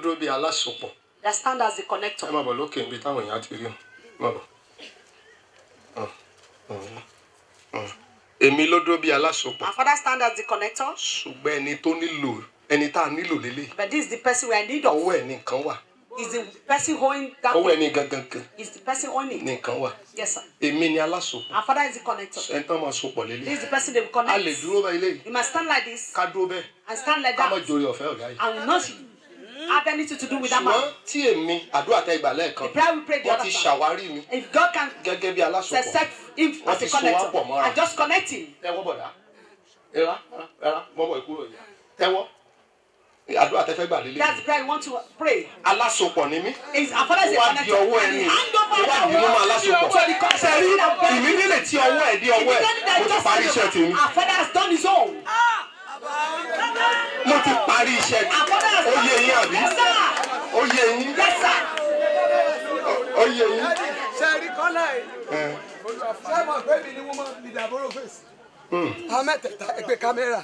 dúró bí alásopọ̀. That stand as the connector. Ẹ má bọ̀ lókè níbi táwọn èèyàn ti rí o. Má bọ̀. Èmi ló dúró bí alásopọ̀. Our father stand as the connector. Ṣùgbọ́n ẹni tó nílò ẹni tá a nílò lélẹ̀. But this is the person we are in need of. Ọwọ́ ẹ̀ ní nǹkan wà. Is the person holding that Ọwọ́ ẹ̀ thing. ní gangan. Is the person owning Ní it. nǹkan wà. Yes, sir. Èmi ni alásopọ̀. Our father is the connector. Ẹni tán máa sopọ̀ lélẹ̀. This is the person they will A connect. lè dúró bá ilé yìí. You must stand like this Ká dúró bẹ́ẹ̀. and stand like Ká má that. jòrè ọ̀fẹ́ ọ̀gá yìí. And will not have anything to do with that Ṣùgbọ́n man. tí èmi àdúrà tẹ ìgbà lẹ́ẹ̀kan. The prayer we pray the Wọ́n other ti time. ṣàwárí mi If God can gẹ́gẹ́ bí alásopọ̀. set him as a connector and just connect him. Tẹ́wọ́ bọ̀dá. Ẹ̀rá mọ́bọ̀ ìkúrò yìí. Tẹ́wọ́. Àdúrà tẹ fẹ́ gbà lélẹ̀. That's the prayer we want to pray. Alásopọ̀ ni mí. Our father is a Wá di connector. ọwọ́ And ẹni. he hand over Wá that di mọ́ word alásopọ̀. to the connector. Sẹ́rí ìmídílé tí ọwọ́ ẹ̀ di ọwọ́ ẹ̀. Mo ti parí iṣẹ́ tèmi. Our father has done his own. Mo ti parí iṣẹ́ tèmi. Our father has Ó done yé yín àbí? Yes, sir. Ó yé yín. Yes, sir. Ó yé yín. Sẹ́rí kọ́lá yìí. Ṣé mo pé mi ni wọ́n máa ń bìdà bóró fèsì? Àwọn mẹ́tẹ̀ẹ̀ta ẹgbẹ́ kámẹ́rà.